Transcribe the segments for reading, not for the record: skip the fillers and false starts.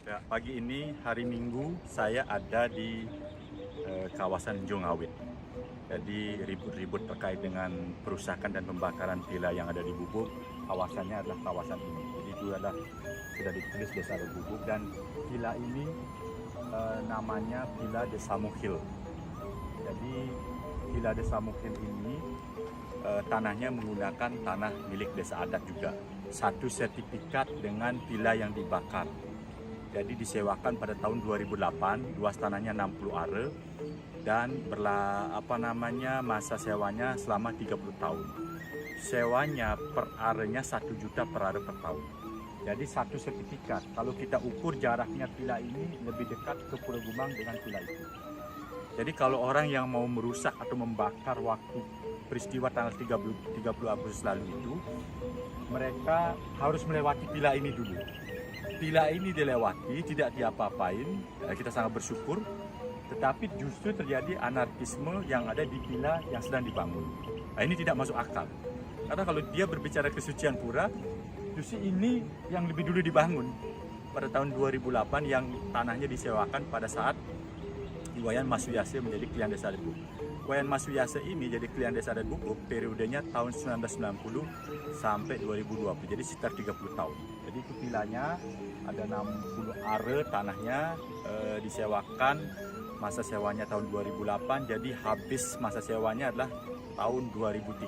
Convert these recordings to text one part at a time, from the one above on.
Ya, pagi ini hari Minggu saya ada di kawasan Jongawit. Jadi ribut-ribut terkait dengan perusakan dan pembakaran villa yang ada di Bubuk. Kawasannya adalah kawasan ini. Jadi itu adalah sudah ditulis Desa Adat Bubuk dan villa ini namanya Villa Desa Mukhil. Jadi Villa Desa Mukhil ini tanahnya menggunakan tanah milik desa adat juga. Satu sertifikat dengan villa yang dibakar. Jadi disewakan pada tahun 2008, luas tanahnya 60 are dan masa sewanya selama 30 tahun. Sewanya per arenya 1 juta per are per tahun. Jadi satu sertifikat. Kalau kita ukur jaraknya villa ini lebih dekat ke Pulau Gumang dengan villa itu. Jadi kalau orang yang mau merusak atau membakar waktu peristiwa tanggal 30 Agustus lalu itu, mereka harus melewati villa ini dulu. Villa ini dilewati, tidak diapa-apain, kita sangat bersyukur. Tetapi justru terjadi anarkisme yang ada di villa yang sedang dibangun. Nah, ini tidak masuk akal. Karena kalau dia berbicara kesucian pura, justru ini yang lebih dulu dibangun. Pada tahun 2008 yang tanahnya disewakan pada saat Wayan Masuyase menjadi Klien Desa Adat Bubuk. Wayan Masuyase ini jadi Klien Desa Adat Bubuk periodenya tahun 1990 sampai 2020, jadi sekitar 30 tahun. Jadi itu villanya ada 60 are tanahnya, disewakan, masa sewanya tahun 2008, jadi habis masa sewanya adalah tahun 2038.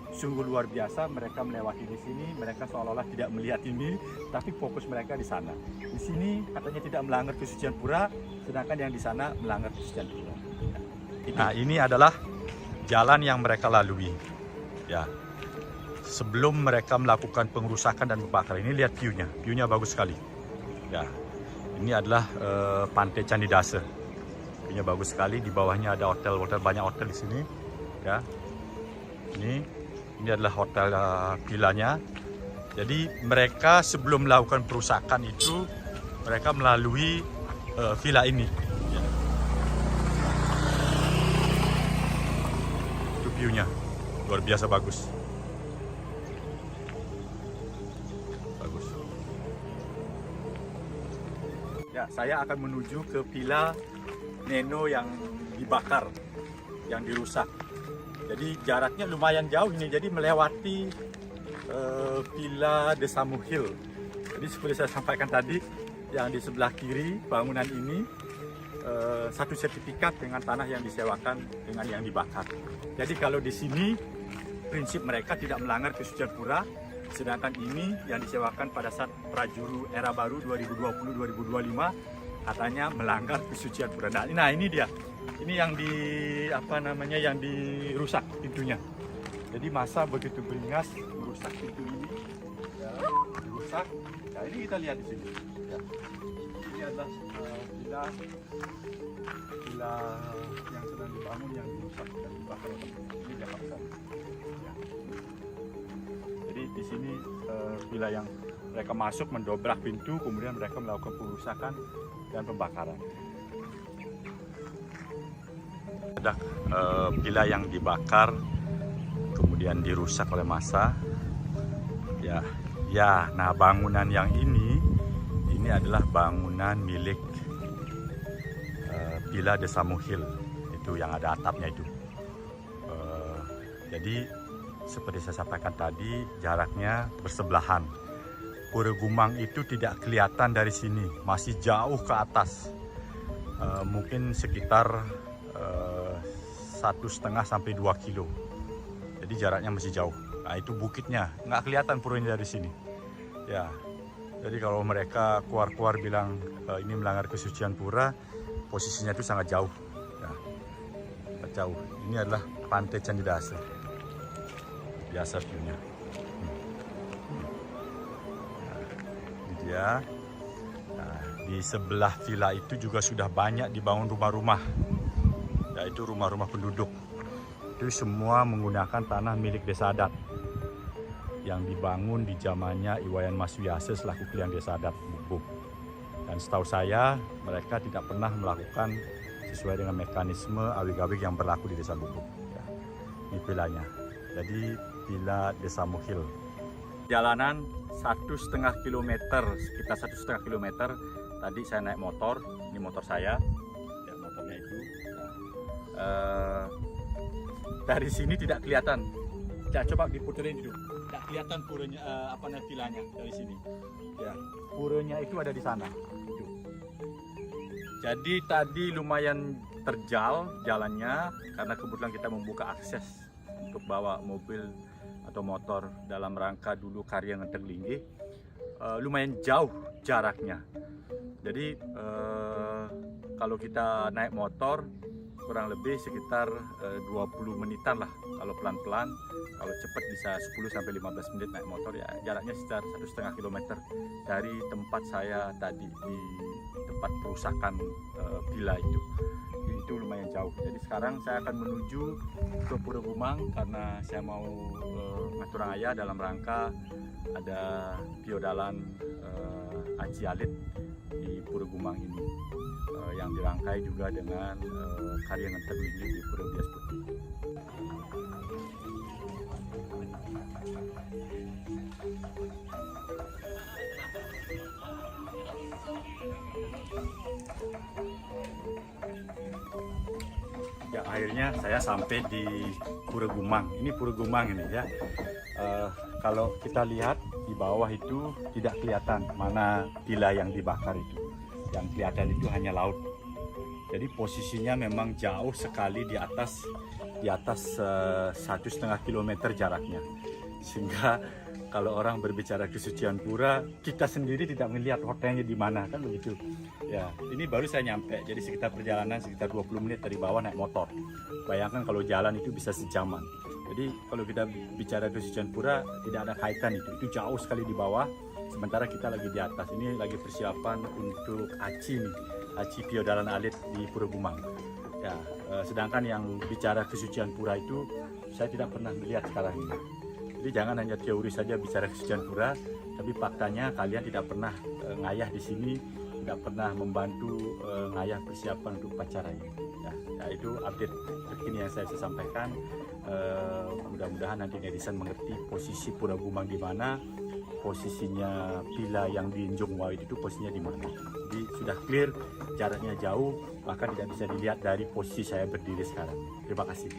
Sungguh luar biasa, mereka melewati di sini, mereka seolah-olah tidak melihat ini, tapi fokus mereka di sana. Di sini katanya tidak melanggar kesucian pura, sedangkan yang di sana melanggar kesucian pura. Nah, ini adalah jalan yang mereka lalui. Ya, sebelum mereka melakukan pengerusakan dan pembakaran, ini lihat view-nya bagus sekali. Ya, ini adalah Pantai Candidase. View-nya bagus sekali. Di bawahnya ada hotel, banyak hotel di sini. Ya, ini adalah hotel villanya. Jadi mereka sebelum melakukan perusakan itu, mereka melalui villa ini. Ya. Itu view-nya luar biasa bagus. Ya, saya akan menuju ke villa Neno yang dibakar, yang dirusak. Jadi jaraknya lumayan jauh ini, jadi melewati Villa Desa Mukhil. Jadi seperti saya sampaikan tadi, yang di sebelah kiri bangunan ini satu sertifikat dengan tanah yang disewakan dengan yang dibakar. Jadi kalau di sini prinsip mereka tidak melanggar kesucian pura, sedangkan ini yang disewakan pada saat Prajuru Era Baru 2020-2025 katanya melanggar kesucian pura. Nah ini dia. Ini yang yang dirusak pintunya. Jadi masa begitu beringas merusak pintu ini. Ya, dirusak. Nah, ini kita lihat di sini. Ya. Ini adalah villa yang sedang dibangun yang dirusak dan dibakar. Ini dia kawasan. Ya. Jadi di sini villa yang mereka masuk mendobrak pintu, kemudian mereka melakukan pengerusakan dan pembakaran. Ada villa yang dibakar, kemudian dirusak oleh massa. Nah bangunan yang ini adalah bangunan milik Villa Desa Mukhil, itu yang ada atapnya itu. Jadi seperti saya sampaikan tadi, jaraknya bersebelahan. Pura Gumang itu tidak kelihatan dari sini, masih jauh ke atas, mungkin sekitar 1,5 sampai 2 kilo. Jadi jaraknya masih jauh. Nah itu bukitnya, nggak kelihatan puranya dari sini. Ya, jadi kalau mereka keluar bilang ini melanggar kesucian pura, posisinya itu sangat jauh. Ya, jauh. Ini adalah Pantai Candidase. Biasa view-nya. Ini dia. Nah, di sebelah villa itu juga sudah banyak dibangun rumah-rumah. Yaitu rumah-rumah penduduk. Itu semua menggunakan tanah milik desa adat yang dibangun di zamannya Iwayan Masuyase selaku Klien Desa Adat Bubuk. Dan setahu saya mereka tidak pernah melakukan sesuai dengan mekanisme awig-awig yang berlaku di Desa Bubuk. Ya, ini villanya. Jadi Villa Desa Mukhil. Jalanan 1,5 kilometer, sekitar 1,5 kilometer. Tadi saya naik motor, ini motor saya, ya, motornya itu. Dari sini tidak kelihatan. Ya, coba diputerin dulu. Tidak kelihatan puranya, vilanya dari sini. Ya, puranya itu ada di sana. Itu. Jadi tadi lumayan terjal jalannya karena kebetulan kita membuka akses untuk bawa mobil atau motor dalam rangka dulu karya Ngenteng Linggih. Lumayan jauh jaraknya. Jadi kalau kita naik motor kurang lebih sekitar 20 menitan lah kalau pelan-pelan. Kalau cepat bisa 10-15 menit naik motor, ya jaraknya sekitar 1,5 kilometer dari tempat saya tadi di tempat perusakan villa itu. Itu lumayan jauh. Jadi sekarang saya akan menuju ke Pura Gumang karena saya mau ngatur ayah dalam rangka ada biodalan Aci Alit di Pura Gumang ini yang dirangkai juga dengan karya Ngenteng Linggih di Pura Bias Putih. Ya, akhirnya saya sampai di Pura Gumang. Ini Pura Gumang ini ya. Kalau kita lihat di bawah itu tidak kelihatan mana villa yang dibakar itu. Yang kelihatan itu hanya laut. Jadi posisinya memang jauh sekali di atas 1,5 kilometer jaraknya. Sehingga kalau orang berbicara kesucian pura, kita sendiri tidak melihat hotelnya di mana, kan begitu. Ya, ini baru saya nyampe. Jadi sekitar perjalanan sekitar 20 menit dari bawah naik motor. Bayangkan kalau jalan itu bisa sejaman. Jadi kalau kita bicara kesucian pura tidak ada kaitan itu jauh sekali di bawah. Sementara kita lagi di atas. Ini lagi persiapan untuk Aci nih, Aci Biodalan Alit di Pura Gumang. Ya, sedangkan yang bicara kesucian pura itu saya tidak pernah melihat sekarang ini. Jadi jangan hanya teori saja bicara kesucian pura, tapi faktanya kalian tidak pernah ngayah di sini, tidak pernah membantu ngayah persiapan untuk upacara ini. Ya, itu update terkini yang saya bisa sampaikan. Mudah-mudahan nanti netizen mengerti posisi Pura Gumang di mana, posisinya villa yang di Njong Wai itu posisinya di mana. Jadi sudah clear, jaraknya jauh, bahkan tidak bisa dilihat dari posisi saya berdiri sekarang. Terima kasih.